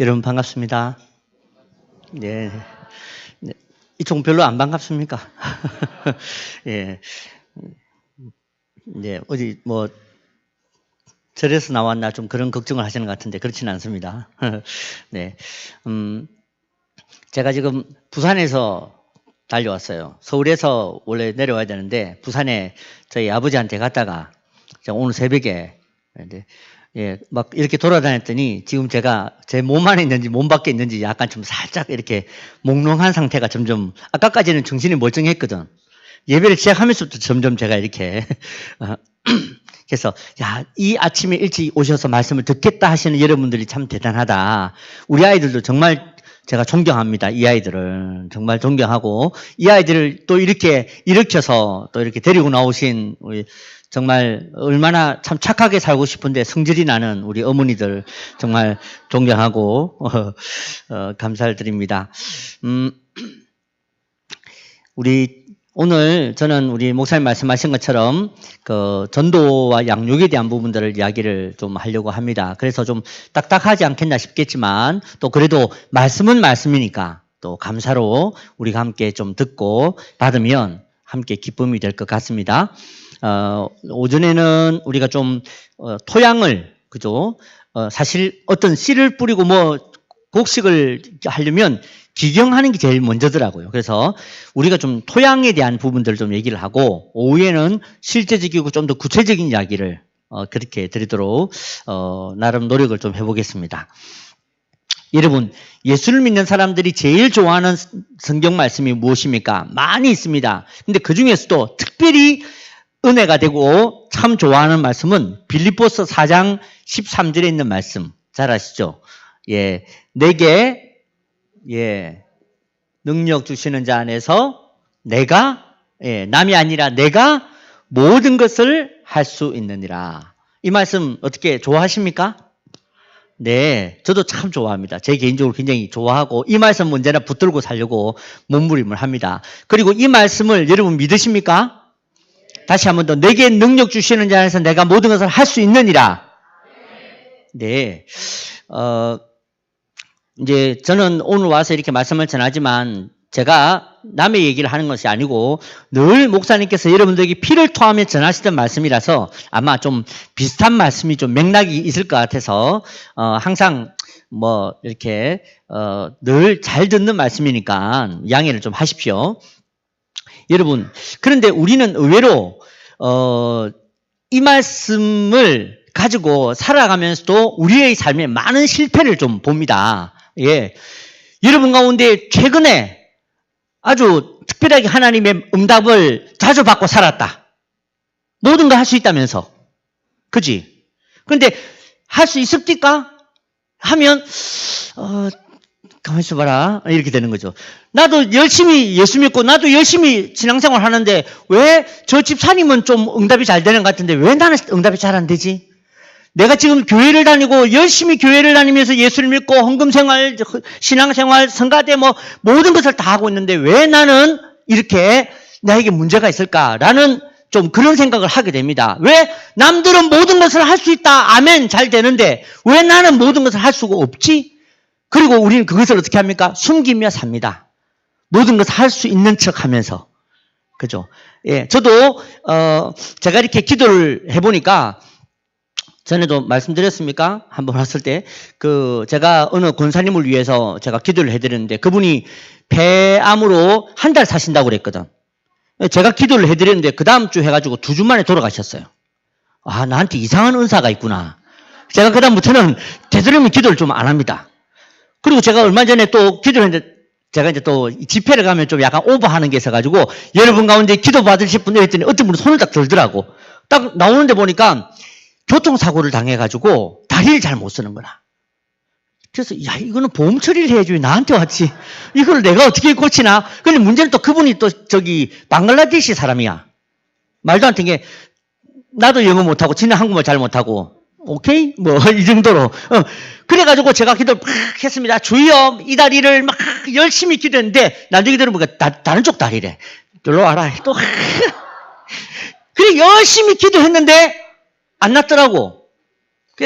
여러분 반갑습니다. 네. 네. 이쪽은 별로 안 반갑습니까? 예. 네. 어디 뭐 절에서 나왔나 좀 그런 걱정을 하시는 것 같은데 그렇지는 않습니다. 네. 제가 지금 부산에서 달려왔어요. 서울에서 원래 내려와야 되는데 부산에 저희 아버지한테 갔다가 오늘 새벽에 막 이렇게 돌아다녔더니 지금 제가 제 몸 안에 있는지 몸 밖에 있는지 약간 좀 살짝 이렇게 몽롱한 상태가 점점, 아까까지는 정신이 멀쩡했거든. 예배를 시작하면서부터 점점 제가 이렇게 그래서 이 아침에 일찍 오셔서 말씀을 듣겠다 하시는 여러분들이 참 대단하다. 우리 아이들도 정말 제가 존경합니다. 이 아이들을 정말 존경하고, 이 아이들을 또 이렇게 일으켜서 또 이렇게 데리고 나오신 우리 정말 얼마나 참 착하게 살고 싶은데 성질이 나는 우리 어머니들 정말 존경하고 감사를 드립니다. 오늘 저는 우리 목사님 말씀하신 것처럼 그 전도와 양육에 대한 부분들을 이야기를 좀 하려고 합니다. 그래서 좀 딱딱하지 않겠나 싶겠지만 또 그래도 말씀은 말씀이니까 또 감사로 우리가 함께 좀 듣고 받으면 함께 기쁨이 될 것 같습니다. 오전에는 우리가 좀 토양을, 그죠? 사실 어떤 씨를 뿌리고 뭐 곡식을 하려면 기경하는 게 제일 먼저더라고요. 그래서 우리가 좀 토양에 대한 부분들을 좀 얘기를 하고, 오후에는 실제적이고 좀 더 구체적인 이야기를 그렇게 드리도록 나름 노력을 좀 해보겠습니다. 여러분, 예수를 믿는 사람들이 제일 좋아하는 성경 말씀이 무엇입니까? 많이 있습니다. 근데 그 중에서도 특별히 은혜가 되고 참 좋아하는 말씀은 빌립보서 4장 13절에 있는 말씀 잘 아시죠? 예, 내게 능력 주시는 자 안에서 내가 남이 아니라 내가 모든 것을 할 수 있느니라. 이 말씀 어떻게 좋아하십니까? 네, 저도 참 좋아합니다. 제 개인적으로 굉장히 좋아하고 이 말씀 언제나 붙들고 살려고 몸부림을 합니다. 그리고 이 말씀을 여러분 믿으십니까? 다시 한 번 더, 내게 능력 주시는 자 안에서 내가 모든 것을 할 수 있느니라. 네. 이제 저는 오늘 와서 이렇게 말씀을 전하지만 제가 남의 얘기를 하는 것이 아니고 늘 목사님께서 여러분들에게 피를 토하며 전하시던 말씀이라서 아마 좀 비슷한 말씀이 좀 맥락이 있을 것 같아서 항상 뭐 이렇게 늘 잘 듣는 말씀이니까 양해를 좀 하십시오. 여러분, 그런데 우리는 의외로 이 말씀을 가지고 살아가면서도 우리의 삶에 많은 실패를 좀 봅니다. 예, 여러분 가운데 최근에 아주 특별하게 하나님의 응답을 자주 받고 살았다. 모든 거 할 수 있다면서, 그지? 그런데 할 수 있습니까? 하면 가만히 있어봐라, 이렇게 되는 거죠. 나도 열심히 예수 믿고 나도 열심히 신앙생활 하는데 왜 저 집사님은 좀 응답이 잘 되는 것 같은데 왜 나는 응답이 잘 안 되지? 내가 지금 교회를 다니고 열심히 교회를 다니면서 예수를 믿고 헌금생활, 신앙생활, 성가대 뭐 모든 것을 다 하고 있는데 왜 나는 이렇게 나에게 문제가 있을까라는 좀 그런 생각을 하게 됩니다. 왜 남들은 모든 것을 할 수 있다, 아멘, 잘 되는데 왜 나는 모든 것을 할 수가 없지? 그리고 우리는 그것을 어떻게 합니까? 숨기며 삽니다. 모든 것을 할 수 있는 척 하면서. 그죠? 예, 저도, 제가 이렇게 기도를 해보니까, 전에도 말씀드렸습니까? 한번 왔을 때, 제가 어느 권사님을 위해서 제가 기도를 해드렸는데, 그분이 폐암으로 한 달 사신다고 그랬거든. 제가 기도를 해드렸는데, 그 다음 주 해가지고 2주 만에 돌아가셨어요. 아, 나한테 이상한 은사가 있구나. 제가 그다음부터는 되도록이면 기도를 좀 안 합니다. 그리고 제가 얼마 전에 또 기도를 했는데, 제가 이제 또 집회를 가면 좀 약간 오버하는 게 있어가지고, 여러분 가운데 기도 받으실 분들 했더니 어떤 분은 손을 딱 들더라고. 딱 나오는데 보니까 교통사고를 당해가지고 다리를 잘 못 쓰는 거라. 그래서, 이거는 보험 처리를 해야지 왜 나한테 왔지? 이걸 내가 어떻게 고치나? 근데 문제는 또 그분이 또 방글라데시 사람이야. 말도 안 되는 게, 나도 영어 못하고, 지는 한국말 잘 못하고, 오케이? 뭐, 이 정도로. 그래가지고 제가 기도를 막 했습니다. 주여, 이 다리를 막 열심히 기도했는데, 나중에 들어보니까 다른 쪽 다리래. 놀러 와라. 또. 그래, 열심히 기도했는데, 안 낫더라고.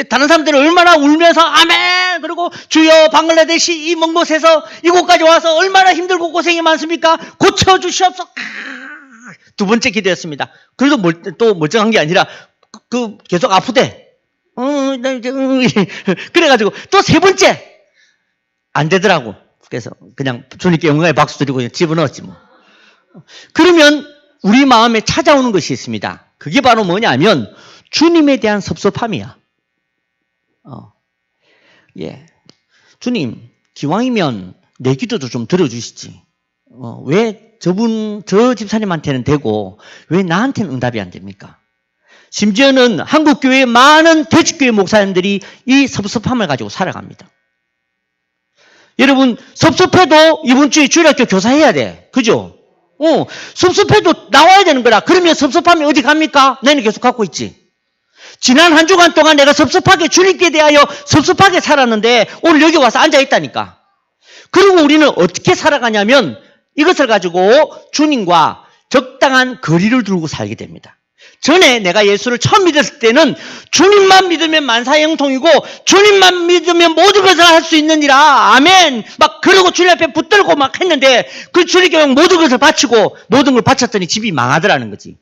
다른 사람들은 얼마나 울면서 아멘 그리고 주여 방글라데시 이 먼 곳에서 이곳까지 와서 얼마나 힘들고 고생이 많습니까? 고쳐주시옵소서. 두 번째 기도였습니다. 그래도 또 멀쩡한 게 아니라 계속 아프대. 그래가지고 또 세 번째 안 되더라고. 그래서 그냥 주님께 영광의 박수 드리고 그냥 집어넣었지 뭐. 그러면 우리 마음에 찾아오는 것이 있습니다. 그게 바로 뭐냐면 주님에 대한 섭섭함이야. 예, 주님 기왕이면 내 기도도 좀 들어주시지. 왜 저 집사님한테는 되고 왜 나한테는 응답이 안 됩니까? 심지어는 한국교회의 많은 대축교회 목사님들이 이 섭섭함을 가지고 살아갑니다. 여러분 섭섭해도 이번 주에 주일학교 교사해야 돼. 그죠? 섭섭해도 나와야 되는 거라. 그러면 섭섭함이 어디 갑니까? 내는 계속 갖고 있지. 지난 한 주간 동안 내가 섭섭하게 주님께 대하여 섭섭하게 살았는데 오늘 여기 와서 앉아있다니까. 그리고 우리는 어떻게 살아가냐면 이것을 가지고 주님과 적당한 거리를 두고 살게 됩니다. 전에 내가 예수를 처음 믿었을 때는 주님만 믿으면 만사형통이고 주님만 믿으면 모든 것을 할 수 있느니라 아멘 막 그러고 주님 앞에 붙들고 막 했는데 그 주님께 모든 것을 바치고 모든 걸 바쳤더니 집이 망하더라는 거지.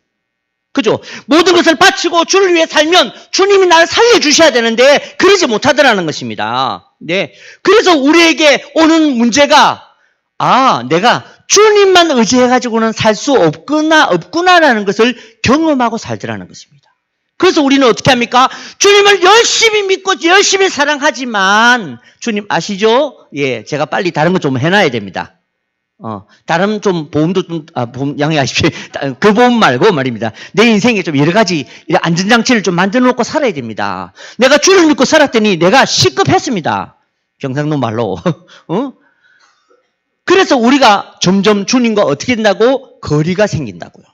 그죠? 모든 것을 바치고 주를 위해 살면 주님이 나를 살려주셔야 되는데 그러지 못하더라는 것입니다. 네. 그래서 우리에게 오는 문제가 내가 주님만 의지해가지고는 살 수 없구나라는 것을 경험하고 살더라는 것입니다. 그래서 우리는 어떻게 합니까? 주님을 열심히 믿고 열심히 사랑하지만 주님 아시죠? 예, 제가 빨리 다른 거 좀 해놔야 됩니다. 다른 좀 보험도 좀, 보험 양해하십시오. 그 보험 말고 말입니다. 내 인생에 좀 여러 가지 안전장치를 좀 만들어 놓고 살아야 됩니다. 내가 주를 믿고 살았더니 내가 시급했습니다. 경상도 말로. 그래서 우리가 점점 주님과 어떻게 된다고? 거리가 생긴다고요.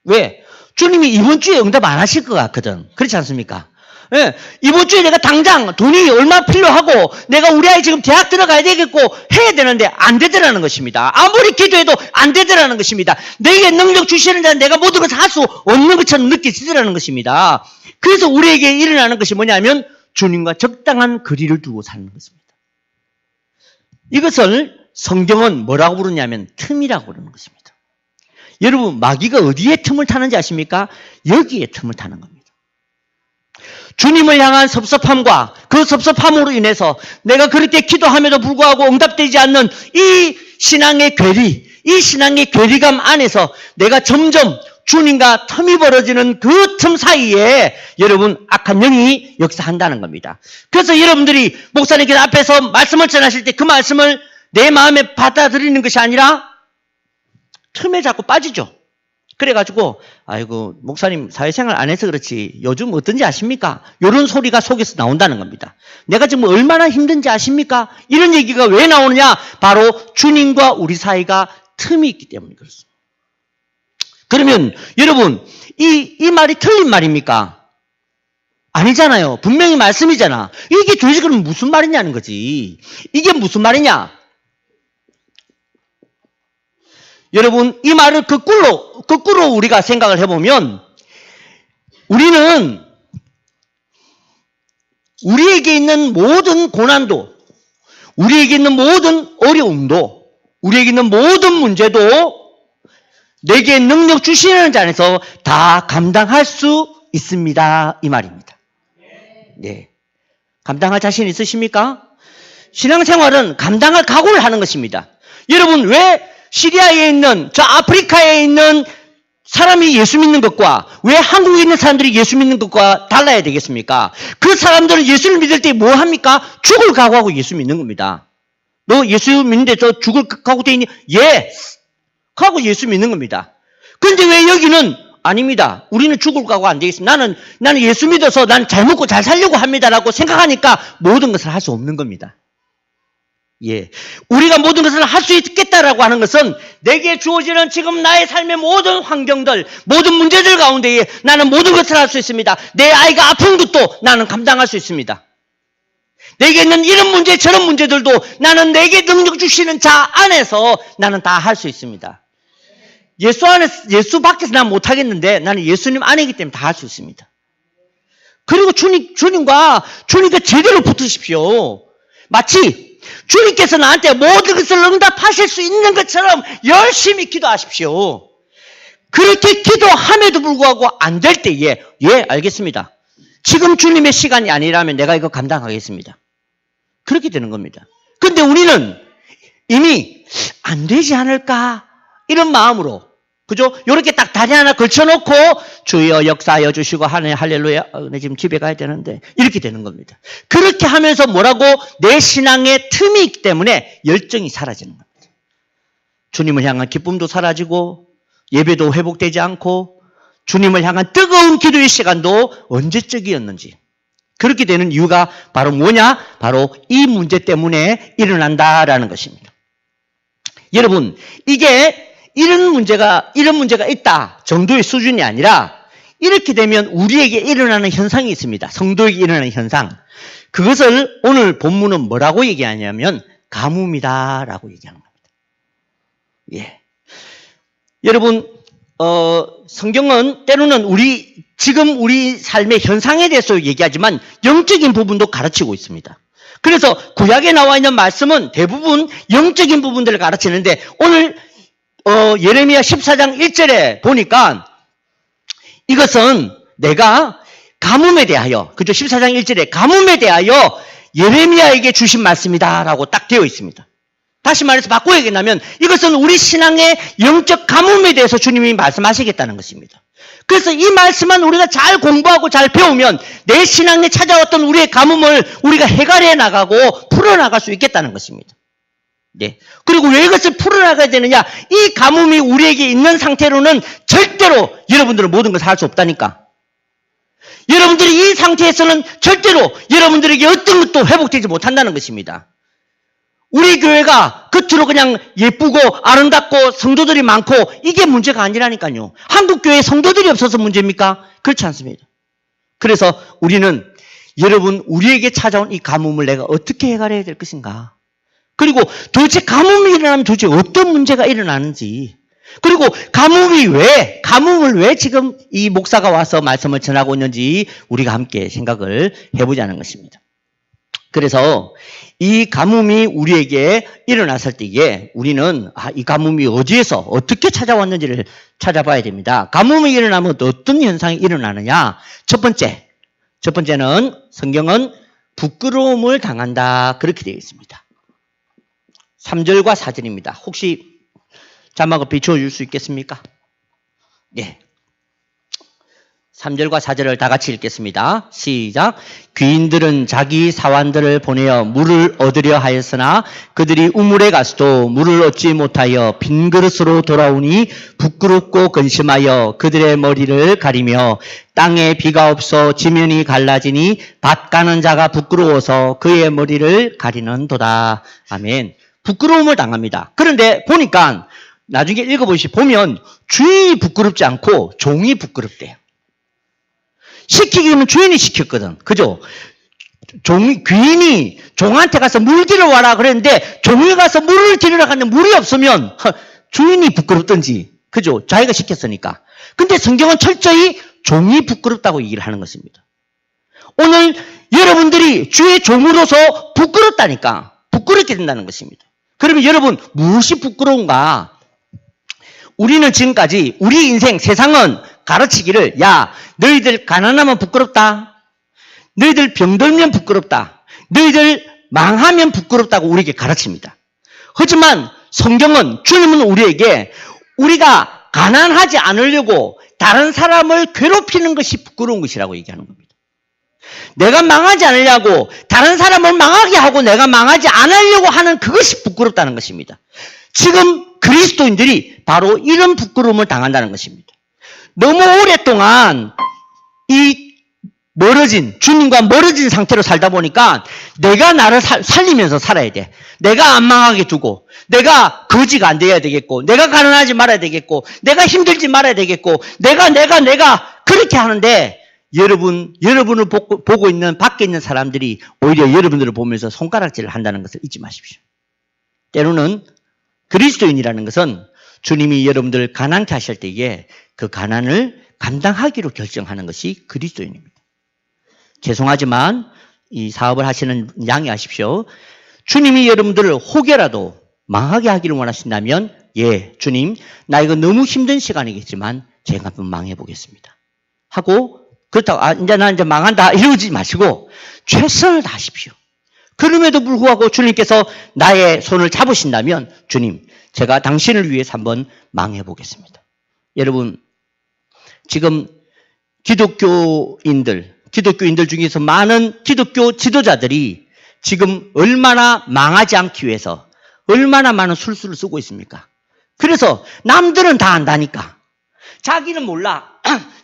왜? 주님이 이번 주에 응답 안 하실 것 같거든. 그렇지 않습니까? 예, 이번 주에 내가 당장 돈이 얼마 필요하고 내가 우리 아이 지금 대학 들어가야 되겠고 해야 되는데 안 되더라는 것입니다. 아무리 기도해도 안 되더라는 것입니다. 내게 능력 주시는 자는 내가 모든 것을 할 수 없는 것처럼 느껴지더라는 것입니다. 그래서 우리에게 일어나는 것이 뭐냐면 주님과 적당한 거리를 두고 사는 것입니다. 이것을 성경은 뭐라고 부르냐면 틈이라고 부르는 것입니다. 여러분 마귀가 어디에 틈을 타는지 아십니까? 여기에 틈을 타는 겁니다. 주님을 향한 섭섭함과 그 섭섭함으로 인해서 내가 그렇게 기도함에도 불구하고 응답되지 않는 이 신앙의 괴리, 이 신앙의 괴리감 안에서 내가 점점 주님과 틈이 벌어지는 그 틈 사이에 여러분 악한 영이 역사한다는 겁니다. 그래서 여러분들이 목사님께서 앞에서 말씀을 전하실 때 그 말씀을 내 마음에 받아들이는 것이 아니라 틈에 자꾸 빠지죠. 그래가지고 아이고 목사님 사회생활 안 해서 그렇지 요즘 어떤지 아십니까? 이런 소리가 속에서 나온다는 겁니다. 내가 지금 얼마나 힘든지 아십니까? 이런 얘기가 왜 나오느냐? 바로 주님과 우리 사이가 틈이 있기 때문에 그렇습니다. 그러면 여러분 이 말이 틀린 말입니까? 아니잖아요. 분명히 말씀이잖아. 이게 도대체 그럼 무슨 말이냐는 거지. 이게 무슨 말이냐? 여러분 이 말을 거꾸로 우리가 생각을 해보면 우리는 우리에게 있는 모든 고난도 우리에게 있는 모든 어려움도 우리에게 있는 모든 문제도 내게 능력 주시는 자 안에서 다 감당할 수 있습니다. 이 말입니다. 네. 감당할 자신 있으십니까? 신앙생활은 감당할 각오를 하는 것입니다. 여러분 왜 시리아에 있는 저 아프리카에 있는 사람이 예수 믿는 것과 왜 한국에 있는 사람들이 예수 믿는 것과 달라야 되겠습니까? 그 사람들은 예수를 믿을 때 뭐 합니까? 죽을 각오하고 예수 믿는 겁니다. 너 예수 믿는데 저 죽을 각오 돼 있니? 예! 하고 예수 믿는 겁니다. 그런데 왜 여기는 아닙니다. 우리는 죽을 각오 안 되겠습니다. 나는 예수 믿어서 난 잘 먹고 잘 살려고 합니다라고 생각하니까 모든 것을 할 수 없는 겁니다. 예. 우리가 모든 것을 할 수 있겠다라고 하는 것은 내게 주어지는 지금 나의 삶의 모든 환경들, 모든 문제들 가운데에 나는 모든 것을 할 수 있습니다. 내 아이가 아픈 것도 나는 감당할 수 있습니다. 내게 있는 이런 문제, 저런 문제들도 나는 내게 능력 주시는 자 안에서 나는 다 할 수 있습니다. 예수 밖에서 난 못하겠는데 나는 예수님 안이기 때문에 다 할 수 있습니다. 그리고 주님과 제대로 붙으십시오. 마치 주님께서 나한테 모든 것을 응답하실 수 있는 것처럼 열심히 기도하십시오. 그렇게 기도함에도 불구하고 안 될 때에 알겠습니다. 지금 주님의 시간이 아니라면 내가 이거 감당하겠습니다. 그렇게 되는 겁니다. 근데 우리는 이미 안 되지 않을까 이런 마음으로 그죠? 요렇게 딱 다리 하나 걸쳐놓고 주여 역사하여 주시고 하네 할렐루야 지금 집에 가야 되는데 이렇게 되는 겁니다. 그렇게 하면서 뭐라고 내 신앙에 틈이 있기 때문에 열정이 사라지는 겁니다. 주님을 향한 기쁨도 사라지고 예배도 회복되지 않고 주님을 향한 뜨거운 기도의 시간도 언제적이었는지 그렇게 되는 이유가 바로 뭐냐? 바로 이 문제 때문에 일어난다라는 것입니다. 여러분 이게 이런 문제가 있다 정도의 수준이 아니라 이렇게 되면 우리에게 일어나는 현상이 있습니다. 성도에게 일어나는 현상. 그것을 오늘 본문은 뭐라고 얘기하냐면 가뭄이다라고 얘기하는 겁니다. 예. 여러분 성경은 때로는 지금 우리 삶의 현상에 대해서 얘기하지만 영적인 부분도 가르치고 있습니다. 그래서 구약에 나와 있는 말씀은 대부분 영적인 부분들을 가르치는데 오늘 예레미야 14장 1절에 보니까 이것은 내가 가뭄에 대하여 그죠? 14장 1절에 가뭄에 대하여 예레미야에게 주신 말씀이다라고 딱 되어 있습니다. 다시 말해서 바꿔 얘기하면 이것은 우리 신앙의 영적 가뭄에 대해서 주님이 말씀하시겠다는 것입니다. 그래서 이 말씀만 우리가 잘 공부하고 잘 배우면 내 신앙에 찾아왔던 우리의 가뭄을 우리가 해결해 나가고 풀어나갈 수 있겠다는 것입니다. 네. 그리고 왜 이것을 풀어나가야 되느냐? 이 가뭄이 우리에게 있는 상태로는 절대로 여러분들은 모든 것을 할 수 없다니까. 여러분들이 이 상태에서는 절대로 여러분들에게 어떤 것도 회복되지 못한다는 것입니다. 우리 교회가 겉으로 그냥 예쁘고 아름답고 성도들이 많고 이게 문제가 아니라니까요. 한국 교회에 성도들이 없어서 문제입니까? 그렇지 않습니다. 그래서 우리는 여러분 우리에게 찾아온 이 가뭄을 내가 어떻게 해결해야 될 것인가? 그리고 도대체 가뭄이 일어나면 도대체 어떤 문제가 일어나는지 그리고 가뭄을 왜 지금 이 목사가 와서 말씀을 전하고 있는지 우리가 함께 생각을 해보자는 것입니다. 그래서 이 가뭄이 우리에게 일어났을 때에 우리는 이 가뭄이 어디에서 어떻게 찾아왔는지를 찾아봐야 됩니다. 가뭄이 일어나면 어떤 현상이 일어나느냐? 첫 번째는 성경은 부끄러움을 당한다 그렇게 되어 있습니다. 3절과 4절입니다. 혹시 자막을 비춰줄 수 있겠습니까? 네. 3절과 4절을 다 같이 읽겠습니다. 시작. 귀인들은 자기 사환들을 보내어 물을 얻으려 하였으나 그들이 우물에 가서도 물을 얻지 못하여 빈 그릇으로 돌아오니 부끄럽고 근심하여 그들의 머리를 가리며 땅에 비가 없어 지면이 갈라지니 밭 가는 자가 부끄러워서 그의 머리를 가리는도다. 아멘. 부끄러움을 당합니다. 그런데 보니까 나중에 보면 주인이 부끄럽지 않고 종이 부끄럽대요. 시키기는 주인이 시켰거든. 그죠? 귀인이 종한테 가서 물 들여와라 그랬는데 종이 가서 물을 들여라 갔는데 물이 없으면 주인이 부끄럽던지. 그죠? 자기가 시켰으니까. 근데 성경은 철저히 종이 부끄럽다고 얘기를 하는 것입니다. 오늘 여러분들이 주의 종으로서 부끄럽다니까. 부끄럽게 된다는 것입니다. 그러면 여러분 무엇이 부끄러운가? 우리는 지금까지 우리 인생 세상은 가르치기를 야 너희들 가난하면 부끄럽다. 너희들 병들면 부끄럽다. 너희들 망하면 부끄럽다고 우리에게 가르칩니다. 하지만 성경은 주님은 우리에게 우리가 가난하지 않으려고 다른 사람을 괴롭히는 것이 부끄러운 것이라고 얘기하는 겁니다. 내가 망하지 않으려고 다른 사람을 망하게 하고 내가 망하지 않으려고 하는 그것이 부끄럽다는 것입니다. 지금 그리스도인들이 바로 이런 부끄러움을 당한다는 것입니다. 너무 오랫동안 주님과 멀어진 상태로 살다 보니까 내가 나를 살리면서 살아야 돼. 내가 안 망하게 두고, 내가 거지가 안 돼야 되겠고, 내가 가난하지 말아야 되겠고, 내가 힘들지 말아야 되겠고, 내가 그렇게 하는데 여러분을 보고 있는 밖에 있는 사람들이 오히려 여러분들을 보면서 손가락질을 한다는 것을 잊지 마십시오. 때로는 그리스도인이라는 것은 주님이 여러분들을 가난케 하실 때에 그 가난을 감당하기로 결정하는 것이 그리스도인입니다. 죄송하지만 이 사업을 하시는 양해하십시오. 주님이 여러분들을 혹여라도 망하게 하기를 원하신다면 예, 주님, 나 이거 너무 힘든 시간이겠지만 제가 한번 망해보겠습니다. 하고 그렇다고 이제 나 이제 망한다 이러지 마시고 최선을 다하십시오. 그럼에도 불구하고 주님께서 나의 손을 잡으신다면 주님, 제가 당신을 위해서 한번 망해보겠습니다. 여러분, 지금 기독교인들 중에서 많은 기독교 지도자들이 지금 얼마나 망하지 않기 위해서 얼마나 많은 술수를 쓰고 있습니까? 그래서 남들은 다 안다니까. 자기는 몰라.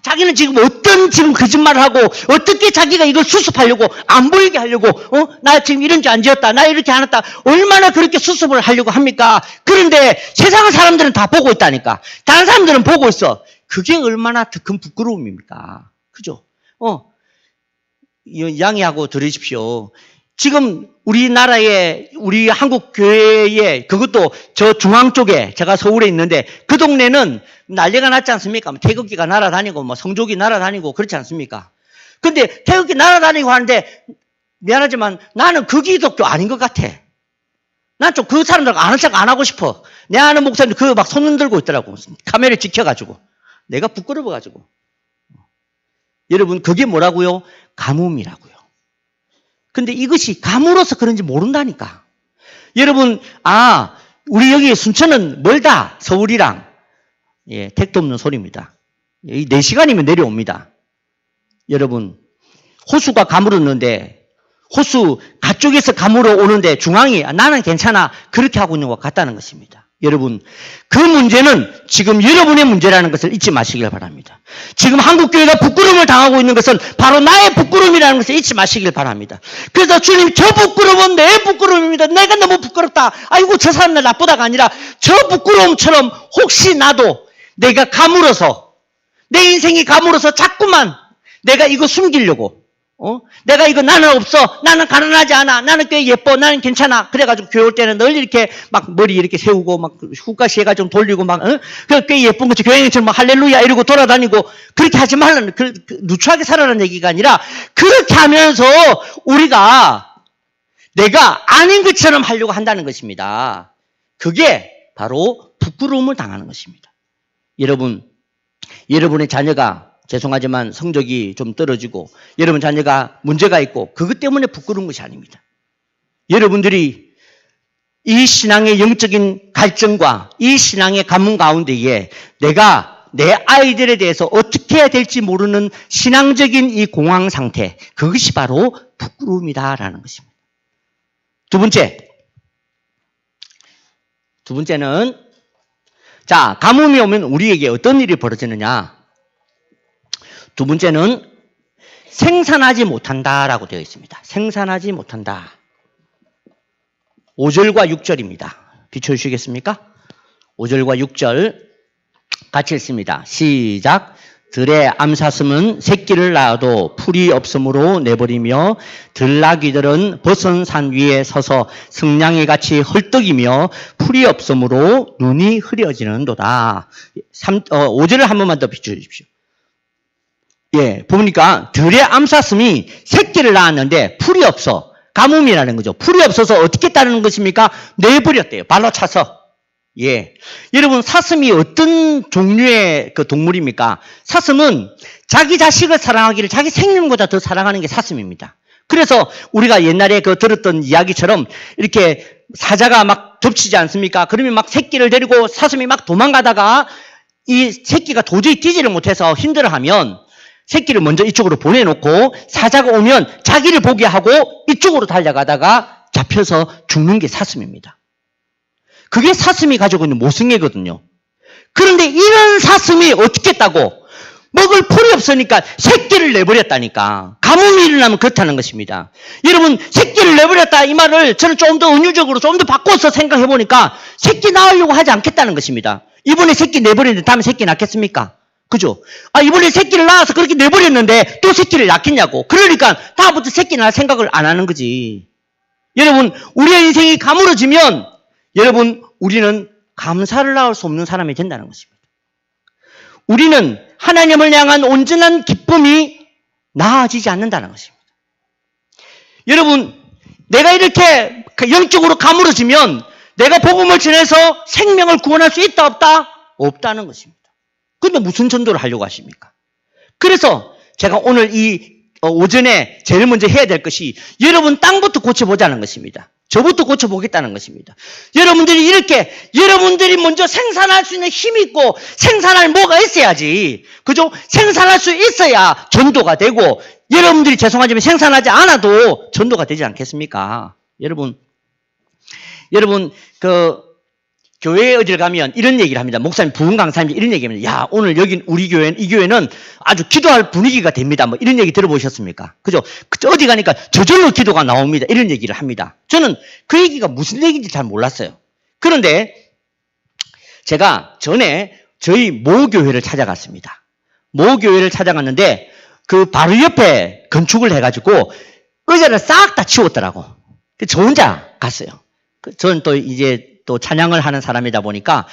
자기는 지금 어떤 지금 거짓말을 하고 어떻게 자기가 이걸 수습하려고 안 보이게 하려고 나 지금 이런 죄 안 지었다. 나 이렇게 안 했다. 얼마나 그렇게 수습을 하려고 합니까? 그런데 세상 사람들은 다 보고 있다니까. 다른 사람들은 보고 있어. 그게 얼마나 더 큰 부끄러움입니까? 그죠? 양해하고 들으십시오. 지금 우리나라에 우리 한국 교회에 그것도 저 중앙 쪽에 제가 서울에 있는데 그 동네는 난리가 났지 않습니까? 태극기가 날아다니고 뭐 성조기 날아다니고 그렇지 않습니까? 근데 태극기 날아다니고 하는데 미안하지만 나는 그 기독교 아닌 것 같아. 난 좀 그 사람들 아는 척 안 하고 싶어. 내 아는 목사님 그 막 손 흔들고 있더라고. 카메라 지켜가지고. 내가 부끄러워가지고. 여러분 그게 뭐라고요? 가뭄이라고요. 근데 이것이 감으로서 그런지 모른다니까. 여러분, 우리 여기 순천은 멀다. 서울이랑. 예, 택도 없는 소리입니다. 4시간이면 내려옵니다. 여러분, 호수가 가물었는데, 호수 가쪽에서 가물어 오는데 중앙이 나는 괜찮아. 그렇게 하고 있는 것 같다는 것입니다. 여러분, 그 문제는 지금 여러분의 문제라는 것을 잊지 마시길 바랍니다. 지금 한국교회가 부끄러움을 당하고 있는 것은 바로 나의 부끄러움이라는 것을 잊지 마시길 바랍니다. 그래서 주님, 저 부끄러움은 내 부끄러움입니다. 내가 너무 부끄럽다. 아이고, 저 사람들 나쁘다가 아니라 저 부끄러움처럼 혹시 나도 내가 가물어서 내 인생이 가물어서 자꾸만 내가 이거 숨기려고 내가 이거 나는 없어. 나는 가난하지 않아. 나는 꽤 예뻐. 나는 괜찮아. 그래가지고 교회 올 때는 늘 이렇게 막 머리 이렇게 세우고 막 후가시 해가지고 돌리고 막, 꽤 예쁜 거지. 교회처럼 막 할렐루야 이러고 돌아다니고 그렇게 하지 말라는, 누추하게 살아라는 얘기가 아니라 그렇게 하면서 우리가 내가 아닌 것처럼 하려고 한다는 것입니다. 그게 바로 부끄러움을 당하는 것입니다. 여러분, 여러분의 자녀가 죄송하지만 성적이 좀 떨어지고 여러분 자녀가 문제가 있고 그것 때문에 부끄러운 것이 아닙니다. 여러분들이 이 신앙의 영적인 갈증과 이 신앙의 가문 가운데에 내가 내 아이들에 대해서 어떻게 해야 될지 모르는 신앙적인 이 공황 상태, 그것이 바로 부끄러움이다라는 것입니다. 두 번째는 자, 가뭄이 오면 우리에게 어떤 일이 벌어지느냐? 두 번째는 생산하지 못한다라고 되어 있습니다. 생산하지 못한다. 5절과 6절입니다. 비춰주시겠습니까? 5절과 6절 같이 읽습니다. 시작. 들의 암사슴은 새끼를 낳아도 풀이 없으므로 내버리며 들나귀들은 벗은 산 위에 서서 승냥이 같이 헐떡이며 풀이 없으므로 눈이 흐려지는도다. 5절을 한 번만 더 비춰주십시오. 예, 보니까 들의 암사슴이 새끼를 낳았는데 풀이 없어. 가뭄이라는 거죠. 풀이 없어서 어떻게 따르는 것입니까? 내버렸대요. 발로 차서. 예. 여러분, 사슴이 어떤 종류의 그 동물입니까? 사슴은 자기 자식을 사랑하기를 자기 생명보다 더 사랑하는 게 사슴입니다. 그래서 우리가 옛날에 그 들었던 이야기처럼 이렇게 사자가 막 덮치지 않습니까? 그러면 막 새끼를 데리고 사슴이 막 도망가다가 이 새끼가 도저히 뛰지를 못해서 힘들어하면 새끼를 먼저 이쪽으로 보내놓고 사자가 오면 자기를 보게 하고 이쪽으로 달려가다가 잡혀서 죽는 게 사슴입니다. 그게 사슴이 가지고 있는 모성애거든요. 그런데 이런 사슴이 어떻게 했다고? 먹을 풀이 없으니까 새끼를 내버렸다니까. 가뭄이 일어나면 그렇다는 것입니다. 여러분, 새끼를 내버렸다 이 말을 저는 좀 더 은유적으로 좀 더 바꿔서 생각해 보니까 새끼 낳으려고 하지 않겠다는 것입니다. 이번에 새끼 내버렸는데 다음에 새끼 낳겠습니까? 그죠? 이번에 새끼를 낳아서 그렇게 내버렸는데 또 새끼를 낳겠냐고. 그러니까 다음부터 새끼 낳을 생각을 안 하는 거지. 여러분, 우리의 인생이 가물어지면 여러분, 우리는 감사를 낳을 수 없는 사람이 된다는 것입니다. 우리는 하나님을 향한 온전한 기쁨이 나아지지 않는다는 것입니다. 여러분, 내가 이렇게 영적으로 가물어지면 내가 복음을 전해서 생명을 구원할 수 있다, 없다? 없다는 것입니다. 근데 무슨 전도를 하려고 하십니까? 그래서 제가 오늘 오전에 제일 먼저 해야 될 것이 여러분 땅부터 고쳐보자는 것입니다. 저부터 고쳐보겠다는 것입니다. 여러분들이 먼저 생산할 수 있는 힘이 있고 생산할 뭐가 있어야지. 그죠? 생산할 수 있어야 전도가 되고 여러분들이 죄송하지만 생산하지 않아도 전도가 되지 않겠습니까? 여러분, 교회에 어딜 가면 이런 얘기를 합니다. 목사님, 부흥 강사님 이런 얘기합니다. 야, 오늘 여긴 우리 교회는, 이 교회는 아주 기도할 분위기가 됩니다. 뭐 이런 얘기 들어보셨습니까? 그죠? 어디 가니까 저절로 기도가 나옵니다. 이런 얘기를 합니다. 저는 그 얘기가 무슨 얘기인지 잘 몰랐어요. 그런데 제가 전에 저희 모교회를 찾아갔습니다. 모교회를 찾아갔는데 그 바로 옆에 건축을 해가지고 의자를 싹 다 치웠더라고. 저 혼자 갔어요. 저는 또 이제 또 찬양을 하는 사람이다 보니까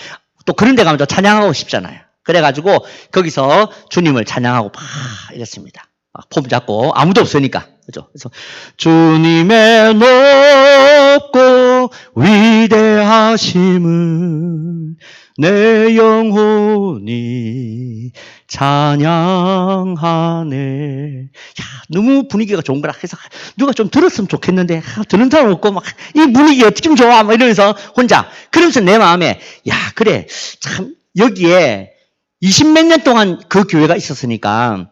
또 그런 데 가면 또 찬양하고 싶잖아요. 그래가지고 거기서 주님을 찬양하고 막 이랬습니다. 폼 잡고 아무도 없으니까. 그죠? 그래서 주님의 높고 위대하심을 내 영혼이 찬양하네. 야, 너무 분위기가 좋은 거라 해서 누가 좀 들었으면 좋겠는데 듣는 사람 없고 막 이 분위기 어떻게 좋아 막 이러면서 혼자. 그러면서 내 마음에 야, 그래 참 여기에 20몇 년 동안 그 교회가 있었으니까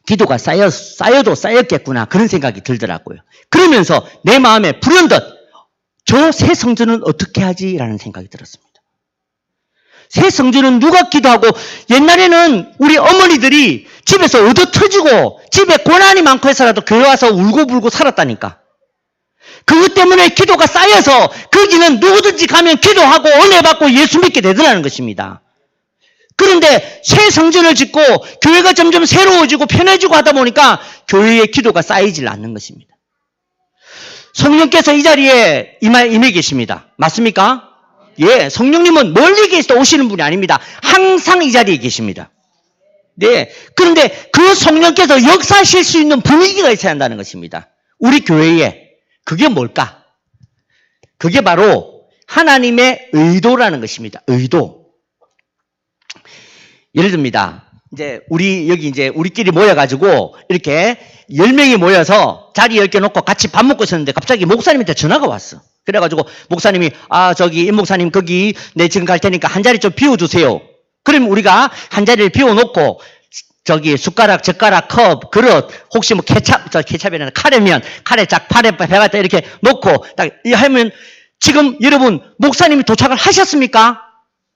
기도가 쌓여도 쌓였겠구나 그런 생각이 들더라고요. 그러면서 내 마음에 불현듯 저 새 성전은 어떻게 하지라는 생각이 들었습니다. 새 성전은 누가 기도하고, 옛날에는 우리 어머니들이 집에서 얻어 터지고 집에 고난이 많고 해서라도 교회 와서 울고불고 살았다니까. 그것 때문에 기도가 쌓여서 거기는 누구든지 가면 기도하고 은혜 받고 예수 믿게 되더라는 것입니다. 그런데 새 성전을 짓고 교회가 점점 새로워지고 편해지고 하다 보니까 교회의 기도가 쌓이질 않는 것입니다. 성령께서 이 자리에 임해 계십니다. 맞습니까? 예, 성령님은 멀리 계시다 오시는 분이 아닙니다. 항상 이 자리에 계십니다. 네. 그런데 그 성령께서 역사하실 수 있는 분위기가 있어야 한다는 것입니다. 우리 교회에. 그게 뭘까? 그게 바로 하나님의 의도라는 것입니다. 의도. 예를 듭니다. 이제 우리끼리 모여가지고 이렇게 10명이 모여서 자리 10개 놓고 같이 밥 먹고 있었는데 갑자기 목사님한테 전화가 왔어. 그래가지고 목사님이 임 목사님 거기 내 지금 갈 테니까 한 자리 좀 비워주세요. 그럼 우리가 한 자리를 비워놓고 숟가락, 젓가락, 컵, 그릇, 혹시 뭐 케찹이나 카레면 카레 짝 팔에 배갖다 이렇게 놓고 딱 하면 지금 여러분 목사님이 도착을 하셨습니까?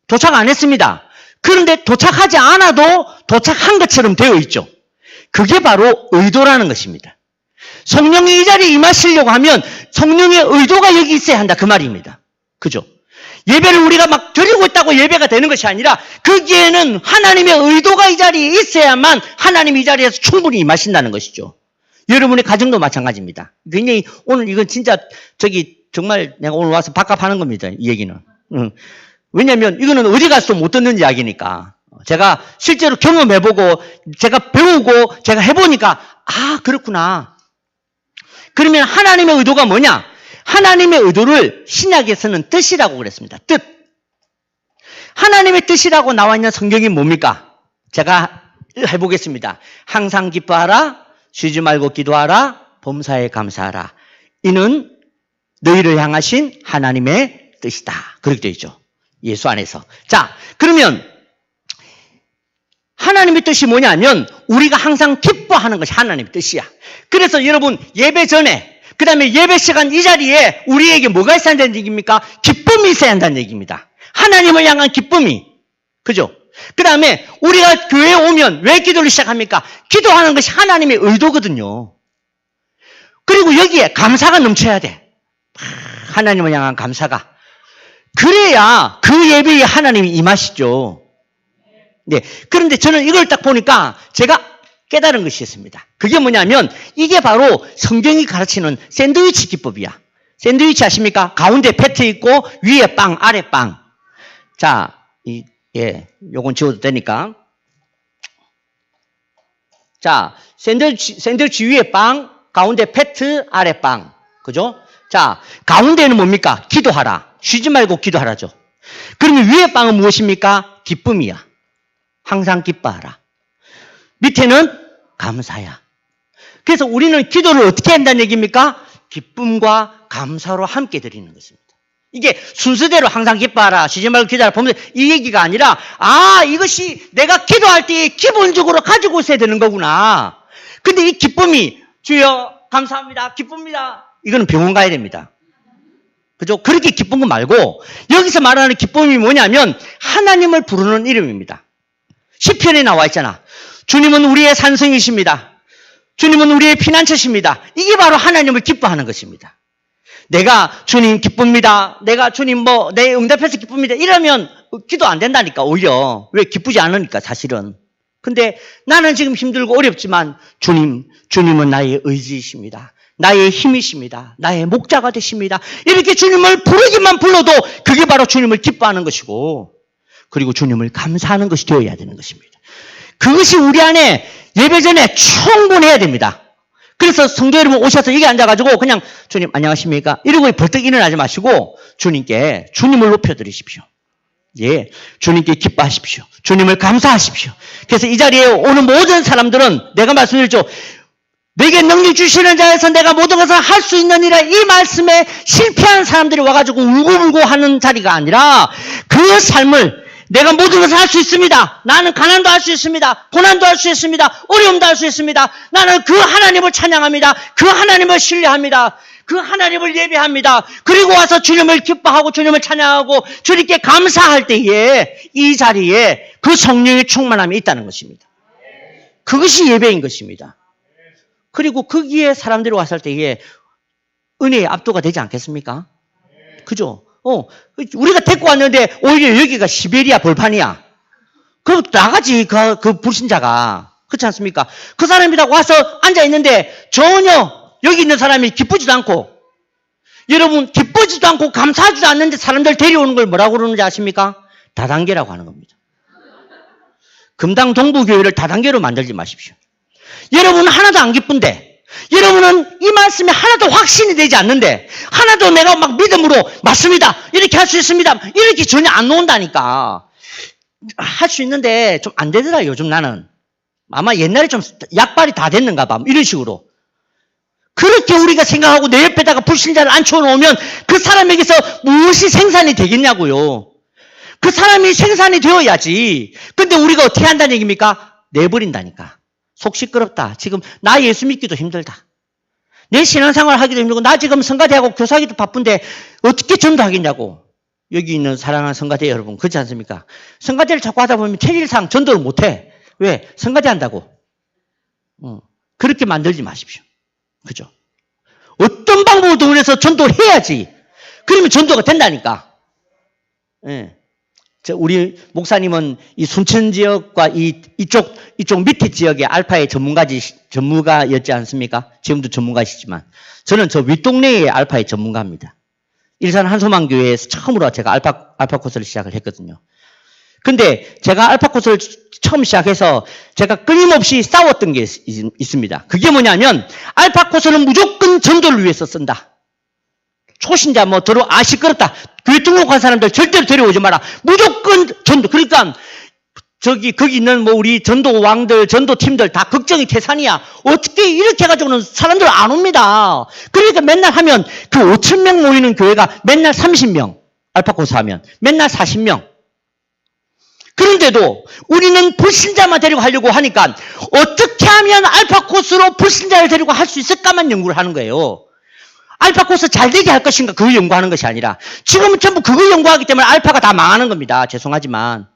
도착 안 했습니다. 그런데 도착하지 않아도 도착한 것처럼 되어 있죠. 그게 바로 의도라는 것입니다. 성령이 이 자리에 임하시려고 하면 성령의 의도가 여기 있어야 한다 그 말입니다. 그죠? 예배를 우리가 막 드리고 있다고 예배가 되는 것이 아니라 거기에는 하나님의 의도가 이 자리에 있어야만 하나님이 이 자리에서 충분히 임하신다는 것이죠. 여러분의 가정도 마찬가지입니다. 굉장히 오늘 이건 진짜 정말 내가 오늘 와서 밥값하는 겁니다. 이 얘기는. 왜냐하면 이거는 어디 가서 못 듣는 이야기니까. 제가 실제로 경험해보고 제가 배우고 제가 해보니까 그렇구나. 그러면 하나님의 의도가 뭐냐? 하나님의 의도를 신약에서는 뜻이라고 그랬습니다. 뜻. 하나님의 뜻이라고 나와 있는 성경이 뭡니까? 제가 해보겠습니다. 항상 기뻐하라, 쉬지 말고 기도하라, 범사에 감사하라. 이는 너희를 향하신 하나님의 뜻이다. 그렇게 되어 있죠. 예수 안에서. 자, 그러면 하나님의 뜻이 뭐냐면 우리가 항상 기뻐하는 것이 하나님의 뜻이야. 그래서 여러분 예배 전에 그 다음에 예배 시간 이 자리에 우리에게 뭐가 있어야 한다는 얘기입니까? 기쁨이 있어야 한다는 얘기입니다. 하나님을 향한 기쁨이. 그죠? 그 다음에 우리가 교회에 오면 왜 기도를 시작합니까? 기도하는 것이 하나님의 의도거든요. 그리고 여기에 감사가 넘쳐야 돼. 하나님을 향한 감사가. 그래야 그 예배에 하나님이 임하시죠. 네. 그런데 저는 이걸 딱 보니까 제가 깨달은 것이 있습니다. 그게 뭐냐면 이게 바로 성경이 가르치는 샌드위치 기법이야. 샌드위치 아십니까? 가운데 패트 있고 위에 빵, 아래 빵. 자, 요건 지워도 되니까. 자, 샌드위치 위에 빵, 가운데 페트, 아래 빵. 그죠? 자, 가운데는 뭡니까? 기도하라. 쉬지 말고 기도하라죠. 그러면 위에 빵은 무엇입니까? 기쁨이야. 항상 기뻐하라. 밑에는 감사야. 그래서 우리는 기도를 어떻게 한다는 얘기입니까? 기쁨과 감사로 함께 드리는 것입니다. 이게 순서대로 항상 기뻐하라, 쉬지 말고 기도하라 보면 이 얘기가 아니라 이것이 내가 기도할 때 기본적으로 가지고 있어야 되는 거구나. 근데 이 기쁨이 주여 감사합니다, 기쁩니다. 이거는 병원 가야 됩니다. 그죠? 그렇게 기쁜 거 말고 여기서 말하는 기쁨이 뭐냐면 하나님을 부르는 이름입니다. 시편에 나와 있잖아. 주님은 우리의 산성이십니다. 주님은 우리의 피난처십니다. 이게 바로 하나님을 기뻐하는 것입니다. 내가 주님 기쁩니다. 내가 주님 내 응답해서 기쁩니다. 이러면 기도 안 된다니까 오히려. 왜? 기쁘지 않으니까 사실은. 근데 나는 지금 힘들고 어렵지만 주님은 나의 의지이십니다. 나의 힘이십니다. 나의 목자가 되십니다. 이렇게 주님을 부르기만 불러도 그게 바로 주님을 기뻐하는 것이고 그리고 주님을 감사하는 것이 되어야 되는 것입니다. 그것이 우리 안에 예배 전에 충분해야 됩니다. 그래서 성도 여러분 오셔서 여기 앉아가지고 그냥 주님 안녕하십니까? 이러고 벌떡 일어나지 마시고 주님께 주님을 높여드리십시오. 예, 주님께 기뻐하십시오. 주님을 감사하십시오. 그래서 이 자리에 오는 모든 사람들은 내가 말씀드렸죠. 내게 능력 주시는 자에서 내가 모든 것을 할 수 있느니라 이 말씀에 실패한 사람들이 와가지고 울고불고 하는 자리가 아니라 그 삶을 내가 모든 것을 할 수 있습니다. 나는 가난도 할 수 있습니다. 고난도 할 수 있습니다. 어려움도 할 수 있습니다. 나는 그 하나님을 찬양합니다. 그 하나님을 신뢰합니다. 그 하나님을 예배합니다. 그리고 와서 주님을 기뻐하고 주님을 찬양하고 주님께 감사할 때에 이 자리에 그 성령의 충만함이 있다는 것입니다. 그것이 예배인 것입니다. 그리고 거기에 사람들이 왔을 때에 은혜의 압도가 되지 않겠습니까? 그죠? 우리가 데리고 왔는데 오히려 여기가 시베리아 벌판이야. 그럼 나가지 그 불신자가. 그렇지 않습니까? 그 사람이 다 와서 앉아있는데 전혀 여기 있는 사람이 기쁘지도 않고 여러분 기쁘지도 않고 감사하지도 않는데 사람들 데려오는 걸 뭐라고 그러는지 아십니까? 다단계라고 하는 겁니다. 금당 동부교회를 다단계로 만들지 마십시오. 여러분은 하나도 안 기쁜데 여러분은 이 말씀이 하나도 확신이 되지 않는데 하나도 내가 막 믿음으로 맞습니다. 이렇게 할 수 있습니다. 이렇게 전혀 안 놓은다니까. 할 수 있는데 좀 안 되더라 요즘 나는. 아마 옛날에 좀 약발이 다 됐는가 봐. 이런 식으로. 그렇게 우리가 생각하고 내 옆에다가 불신자를 앉혀놓으면 그 사람에게서 무엇이 생산이 되겠냐고요. 그 사람이 생산이 되어야지. 근데 우리가 어떻게 한다는 얘기입니까? 내버린다니까. 속 시끄럽다. 지금 나 예수 믿기도 힘들다. 내 신앙생활 하기도 힘들고 나 지금 성가대하고 교사하기도 바쁜데 어떻게 전도하겠냐고. 여기 있는 사랑하는 성가대 여러분 그렇지 않습니까? 성가대를 자꾸 하다 보면 체질상 전도를 못해. 왜? 성가대 한다고. 그렇게 만들지 마십시오. 그죠? 어떤 방법으로 그래서 전도를 해야지. 그러면 전도가 된다니까. 예. 우리 목사님은 이 순천 지역과 이쪽 밑에 지역의 알파의 전문가였지 않습니까? 지금도 전문가시지만 저는 저 윗동네의 알파의 전문가입니다. 일산 한소망교회에서 처음으로 제가 알파 코스를 시작을 했거든요. 근데 제가 알파 코스를 처음 시작해서 제가 끊임없이 싸웠던 게 있습니다. 그게 뭐냐면 알파 코스는 무조건 전도를 위해서 쓴다. 초신자 시끄럽다. 교회 등록한 사람들 절대로 데려오지 마라. 무조건 전도. 그러니까 거기 있는 우리 전도 왕들, 전도 팀들 다 걱정이 태산이야. 어떻게 이렇게 해가지고는 사람들 안 옵니다. 그러니까 맨날 하면 그 5,000명 모이는 교회가 맨날 30명. 알파코스 하면. 맨날 40명. 그런데도 우리는 불신자만 데리고 하려고 하니까 어떻게 하면 알파코스로 불신자를 데리고 할 수 있을까만 연구를 하는 거예요. 알파코스 잘 되게 할 것인가 그걸 연구하는 것이 아니라 지금은 전부 그걸 연구하기 때문에 알파가 다 망하는 겁니다. 죄송하지만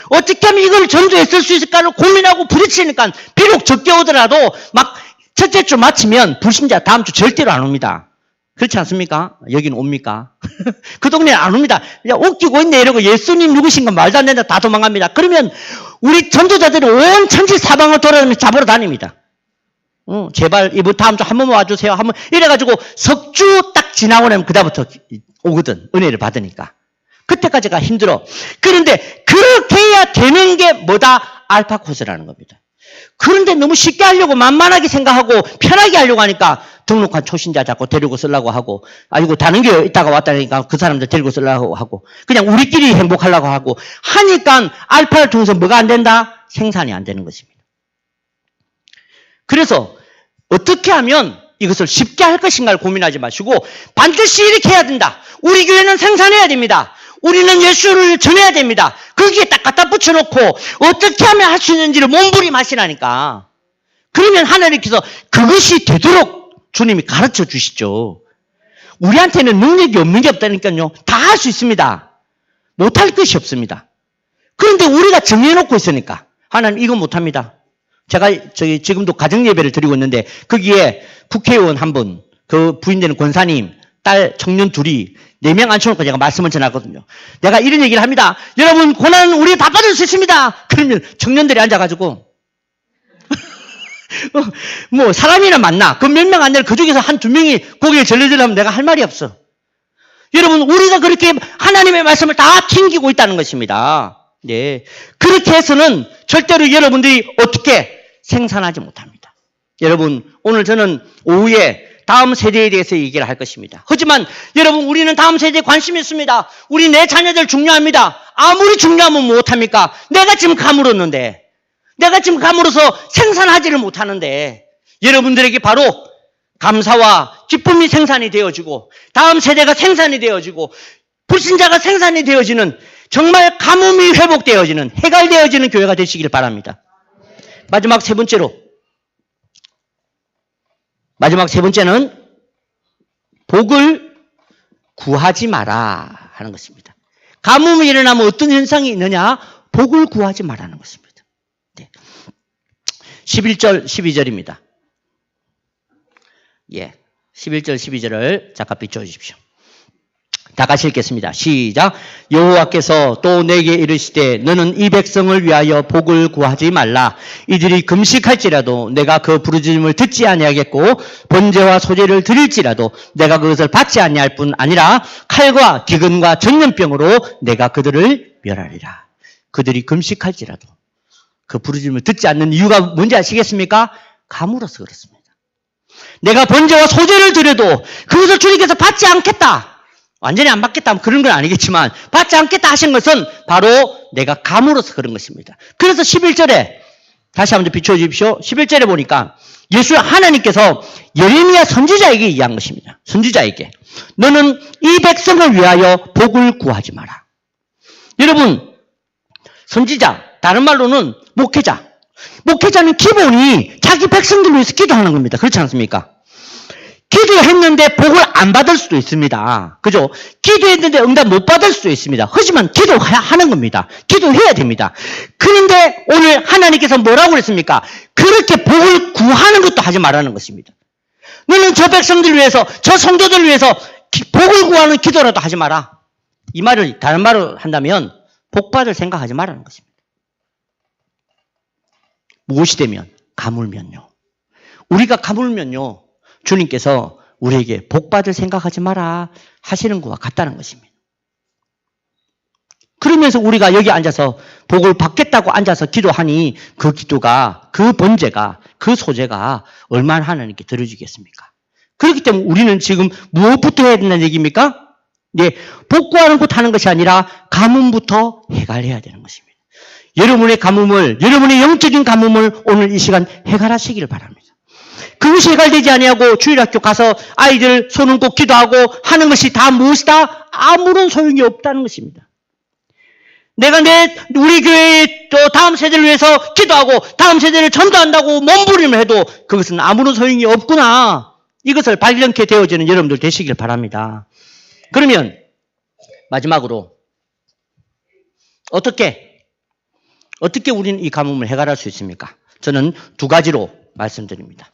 어떻게 하면 이걸 전도에 쓸 수 있을까를 고민하고 부딪히니까 비록 적게 오더라도 막 첫째 주 마치면 불신자 다음 주 절대로 안 옵니다. 그렇지 않습니까? 여기는 옵니까? 그 동네는 안 옵니다. 야, 웃기고 있네 이러고 예수님 누구신가 말도 안 된다 다 도망갑니다. 그러면 우리 전도자들이 온 천지 사방을 돌아다니면서 잡으러 다닙니다. 제발 이번 다음 주 한 번만 와주세요. 한번 이래가지고 석 주 딱 지나고 나면 그다음부터 오거든. 은혜를 받으니까. 그때까지가 힘들어. 그런데 그렇게 해야 되는 게 뭐다? 알파 코스라는 겁니다. 그런데 너무 쉽게 하려고 만만하게 생각하고 편하게 하려고 하니까 등록한 초신자 자꾸 데리고 쓰려고 하고, 아이고 다른 게 있다가 왔다니까 그 사람들 데리고 쓰려고 하고, 그냥 우리끼리 행복하려고 하고 하니까 알파를 통해서 뭐가 안 된다? 생산이 안 되는 것입니다. 그래서 어떻게 하면 이것을 쉽게 할 것인가를 고민하지 마시고 반드시 이렇게 해야 된다. 우리 교회는 생산해야 됩니다. 우리는 예수를 전해야 됩니다. 거기에 딱 갖다 붙여놓고 어떻게 하면 할 수 있는지를 몸부림하시라니까. 그러면 하나님께서 그것이 되도록 주님이 가르쳐 주시죠. 우리한테는 능력이 없는 게 없다니까요. 다 할 수 있습니다. 못할 것이 없습니다. 그런데 우리가 정해놓고 있으니까 하나님 이거 못합니다. 제가 지금도 가정예배를 드리고 있는데 거기에 국회의원 한 분, 그 부인되는 권사님, 딸 청년 둘이 4명 앉혀놓고 제가 말씀을 전하거든요. 내가 이런 얘기를 합니다. 여러분 고난 우리 다 받을 수 있습니다. 그러면 청년들이 앉아가지고 뭐 사람이나 만나 그 몇 명 안 되는 그 중에서 한 두 명이 고개를 절레절레하면 내가 할 말이 없어. 여러분 우리가 그렇게 하나님의 말씀을 다 튕기고 있다는 것입니다. 네, 그렇게 해서는 절대로 여러분들이 어떻게 생산하지 못합니다. 여러분 오늘 저는 오후에 다음 세대에 대해서 얘기를 할 것입니다. 하지만 여러분 우리는 다음 세대에 관심이 있습니다. 우리 내 자녀들 중요합니다. 아무리 중요하면 못합니까? 내가 지금 가물었는데, 내가 지금 가물어서 생산하지를 못하는데 여러분들에게 바로 감사와 기쁨이 생산이 되어지고 다음 세대가 생산이 되어지고 불신자가 생산이 되어지는 정말 가뭄이 회복되어지는 해갈되어지는 교회가 되시길 바랍니다. 마지막 세 번째는 복을 구하지 마라 하는 것입니다. 가뭄이 일어나면 어떤 현상이 있느냐? 복을 구하지 마라는 것입니다. 네. 11절 12절입니다. 예, 11절 12절을 잠깐 비춰주십시오. 다 같이 읽겠습니다. 시작. 여호와께서 또 내게 이르시되 너는 이 백성을 위하여 복을 구하지 말라. 이들이 금식할지라도 내가 그 부르짖음을 듣지 아니하겠고 번제와 소제를 드릴지라도 내가 그것을 받지 아니할 뿐 아니라 칼과 기근과 전염병으로 내가 그들을 멸하리라. 그들이 금식할지라도 그 부르짖음을 듣지 않는 이유가 뭔지 아시겠습니까? 가물어서 그렇습니다. 내가 번제와 소제를 드려도 그것을 주님께서 받지 않겠다. 완전히 안 받겠다 그런 건 아니겠지만 받지 않겠다 하신 것은 바로 내가 감으로서 그런 것입니다. 그래서 11절에 다시 한번 비춰주십시오. 11절에 보니까 하나님께서 예레미야 선지자에게 이야기한 것입니다. 선지자에게 너는 이 백성을 위하여 복을 구하지 마라. 여러분 선지자, 다른 말로는 목회자는 기본이 자기 백성들 위해서 기도하는 겁니다. 그렇지 않습니까? 기도했는데 복을 안 받을 수도 있습니다. 그죠? 기도했는데 응답 못 받을 수도 있습니다. 하지만 기도하는 겁니다. 기도해야 됩니다. 그런데 오늘 하나님께서 뭐라고 그랬습니까? 그렇게 복을 구하는 것도 하지 말라는 것입니다. 너는 저 백성들 위해서, 저 성도들 위해서 복을 구하는 기도라도 하지 마라. 이 말을 다른 말로 한다면 복 받을 생각하지 말라는 것입니다. 무엇이 되면? 가물면요. 우리가 가물면요. 주님께서 우리에게 복 받을 생각하지 마라 하시는 것과 같다는 것입니다. 그러면서 우리가 여기 앉아서 복을 받겠다고 앉아서 기도하니 그 기도가, 그 번제가, 그 소제가 얼마나 하나님께 들어지겠습니까? 그렇기 때문에 우리는 지금 무엇부터 해야 된다는 얘기입니까? 네, 복 구하는 것 하는 것이 아니라 가뭄부터 해갈해야 되는 것입니다. 여러분의 가뭄을, 여러분의 영적인 가뭄을 오늘 이 시간 해갈하시기를 바랍니다. 그것이 해결되지 아니하고 주일학교 가서 아이들 손을 꼭 기도하고 하는 것이 다 무엇이다? 아무런 소용이 없다는 것입니다. 내가 우리 교회의 다음 세대를 위해서 기도하고 다음 세대를 전도한다고 몸부림을 해도 그것은 아무런 소용이 없구나. 이것을 발견케 되어지는 여러분들 되시길 바랍니다. 그러면 마지막으로 어떻게 우리는 이 가뭄을 해결할 수 있습니까? 저는 두 가지로 말씀드립니다.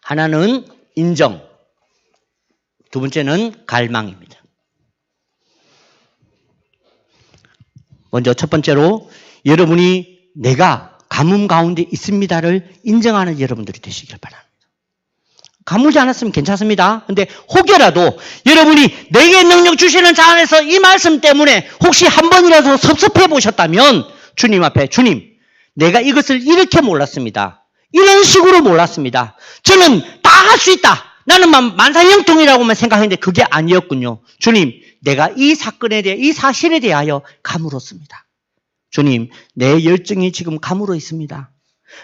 하나는 인정, 두 번째는 갈망입니다. 먼저 첫 번째로 여러분이 내가 가뭄 가운데 있습니다를 인정하는 여러분들이 되시길 바랍니다. 가물지 않았으면 괜찮습니다. 근데 혹여라도 여러분이 내게 능력 주시는 자 안에서 이 말씀 때문에 혹시 한 번이라도 섭섭해 보셨다면 주님 앞에 주님, 내가 이것을 이렇게 몰랐습니다. 이런 식으로 몰랐습니다. 저는 다 할 수 있다. 나는 만사형통이라고만 생각했는데 그게 아니었군요. 주님, 내가 이 사건에 대해, 이 사실에 대하여 가물었습니다. 주님, 내 열정이 지금 가물어 있습니다.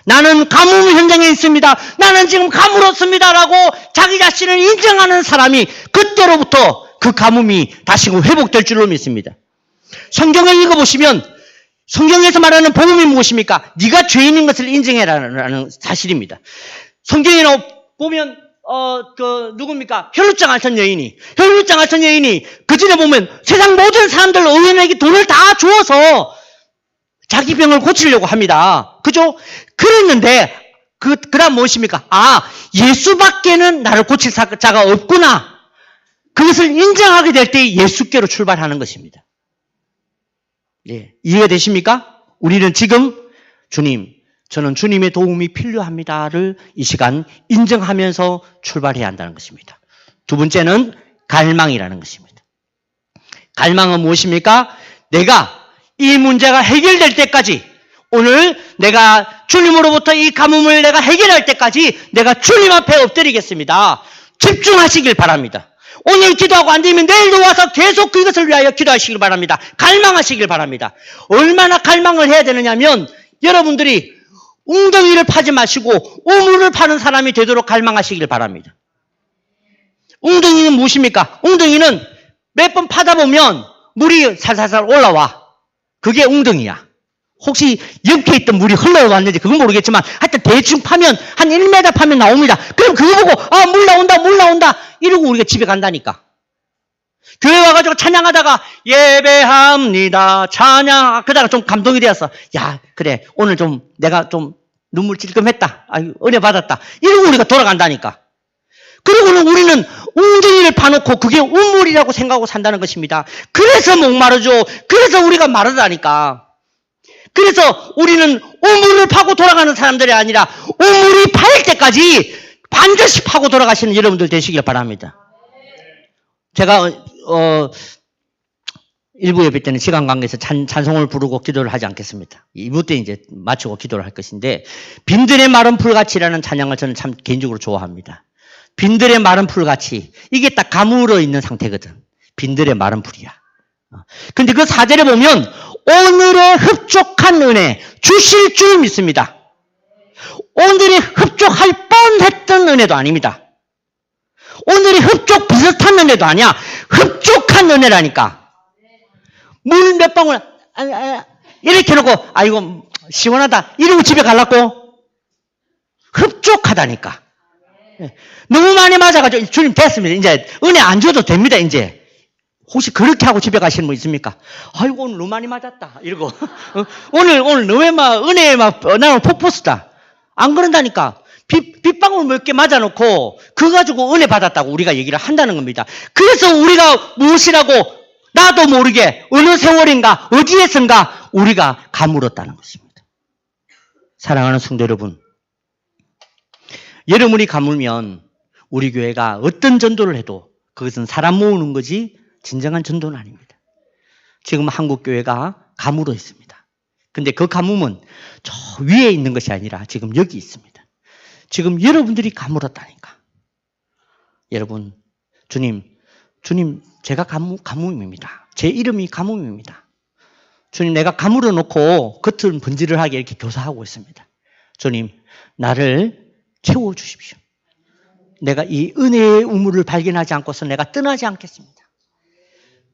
나는 가뭄 현장에 있습니다. 나는 지금 가물었습니다라고 자기 자신을 인정하는 사람이 그때로부터 그 가뭄이 다시금 회복될 줄로 믿습니다. 성경을 읽어보시면 성경에서 말하는 복음이 무엇입니까? 네가 죄인인 것을 인정해라라는 사실입니다. 성경에 보면 누굽니까? 혈루증 앓던 여인이 그 전에 보면 세상 모든 사람들 의원에게 돈을 다 주어서 자기 병을 고치려고 합니다. 그죠? 그랬는데 그다음 무엇입니까? 예수밖에는 나를 고칠 자가 없구나. 그것을 인정하게 될 때 예수께로 출발하는 것입니다. 예, 이해가 되십니까? 우리는 지금 주님, 저는 주님의 도움이 필요합니다를 이 시간 인정하면서 출발해야 한다는 것입니다. 두 번째는 갈망이라는 것입니다. 갈망은 무엇입니까? 내가 이 문제가 해결될 때까지, 오늘 내가 주님으로부터 이 가뭄을 내가 해결할 때까지 내가 주님 앞에 엎드리겠습니다. 집중하시길 바랍니다. 오늘 기도하고 안 되면 내일도 와서 계속 그것을 위하여 기도하시길 바랍니다. 갈망하시길 바랍니다. 얼마나 갈망을 해야 되느냐면 여러분들이 웅덩이를 파지 마시고 우물을 파는 사람이 되도록 갈망하시길 바랍니다. 웅덩이는 무엇입니까? 웅덩이는 몇 번 파다 보면 물이 살살살 올라와. 그게 웅덩이야. 혹시 옆에 있던 물이 흘러왔는지 그건 모르겠지만 하여튼 대충 파면 한 1m 파면 나옵니다. 그럼 그거 보고 물 나온다 이러고 우리가 집에 간다니까. 교회 와가지고 찬양하다가 예배합니다 찬양, 그다가 좀 감동이 되었어. 야, 그래, 오늘 좀 내가 좀 눈물 찔끔했다, 은혜 받았다, 이러고 우리가 돌아간다니까. 그리고는 우리는 웅덩이를 파놓고 그게 우물이라고 생각하고 산다는 것입니다. 그래서 목마르죠. 그래서 우리가 마르다니까. 그래서 우리는 우물을 파고 돌아가는 사람들이 아니라 우물이 파일 때까지 반드시 파고 돌아가시는 여러분들 되시길 바랍니다. 제가 1부 예배 때는 시간 관계에서 찬송을 부르고 기도를 하지 않겠습니다. 2부 때 이제 마치고 기도를 할 것인데, 빈들의 마른 풀같이라는 찬양을 저는 참 개인적으로 좋아합니다. 빈들의 마른 풀같이, 이게 딱 가물어 있는 상태거든. 빈들의 마른 풀이야. 근데 그 4절에 보면 오늘의 흡족한 은혜 주실 줄 믿습니다. 오늘이 흡족할 뻔했던 은혜도 아닙니다. 오늘이 흡족 비슷한 은혜도 아니야. 흡족한 은혜라니까. 물 몇 방울 이렇게 해놓고 이거 시원하다 이러고 집에 가려고? 흡족하다니까. 너무 많이 맞아가지고 주님 됐습니다. 이제 은혜 안 줘도 됩니다. 이제 혹시 그렇게 하고 집에 가시는 분 있습니까? 아이고 오늘 너무 많이 맞았다 이러고 오늘 너무 은혜에 나는 폭포수다. 안 그런다니까. 빗방울 몇 개 맞아놓고 그거 가지고 은혜 받았다고 우리가 얘기를 한다는 겁니다. 그래서 우리가 무엇이라고 나도 모르게 어느 세월인가 어디에선가 우리가 가물었다는 것입니다. 사랑하는 성도 여러분, 여러분이 가물면 우리 교회가 어떤 전도를 해도 그것은 사람 모으는 거지 진정한 전도는 아닙니다. 지금 한국 교회가 가물어 있습니다. 근데 그 가뭄은 저 위에 있는 것이 아니라 지금 여기 있습니다. 지금 여러분들이 가물었다니까. 여러분, 주님, 제가 가뭄입니다. 제 이름이 가뭄입니다. 주님, 내가 가물어 놓고 겉은 번지르하게 이렇게 교사하고 있습니다. 주님, 나를 채워주십시오. 내가 이 은혜의 우물을 발견하지 않고서 내가 떠나지 않겠습니다.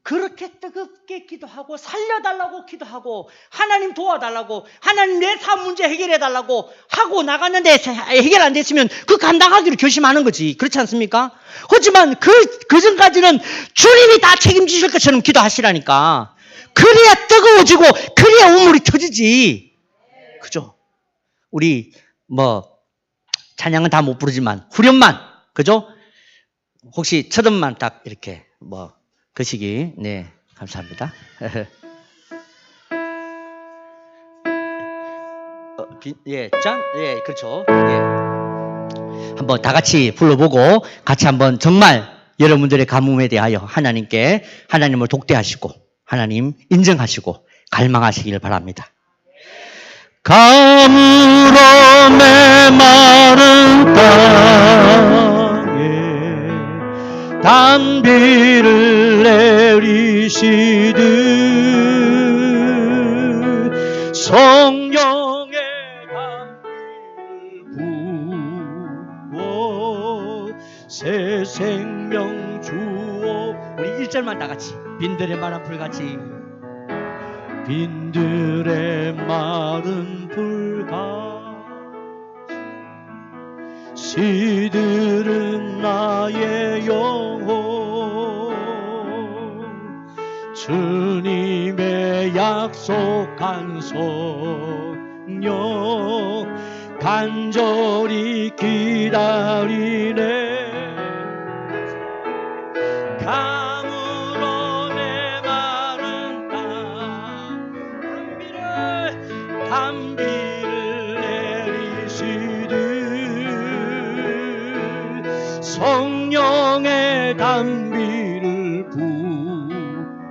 그렇게 뜨겁게 기도하고 살려달라고 기도하고 하나님 도와달라고, 하나님 내 삶 문제 해결해달라고 하고 나갔는데 해결 안 됐으면 그 감당하기로 결심하는 거지. 그렇지 않습니까? 하지만 그 전까지는 주님이 다 책임지실 것처럼 기도하시라니까. 그래야 뜨거워지고 그래야 우물이 터지지. 그죠? 우리 찬양은 다 못 부르지만 후렴만, 그죠? 혹시 첫 음만 딱 이렇게 그 시기, 네, 감사합니다. 그렇죠. 예. 한번 다 같이 불러보고 같이 한번 정말 여러분들의 가뭄에 대하여 하나님을 독대하시고 하나님 인정하시고 갈망하시길 바랍니다. 가물어 메마른 땅에 단비를 내리시듯 성령의 단비를 부어 새 생명 주어. 우리 1절만 다 같이. 빈들의 마른 불같이, 빈들의 마른 불같이 시들은 나의 영혼, 주님의 약속한 성령 간절히 기다리네. 가물어 메마른 땅 단비를 내리시듯 성령의 단비를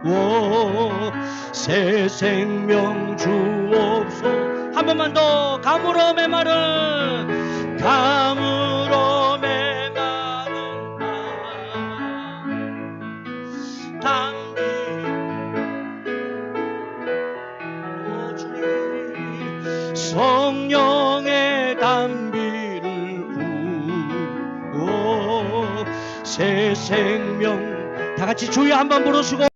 부어 새 생명 주옵소. 한 번만 더. 가물어 메마른, 가물어 메마른 단비, 성령의 단비를 부어 새 생명. 다 같이 주여 한번 부르시고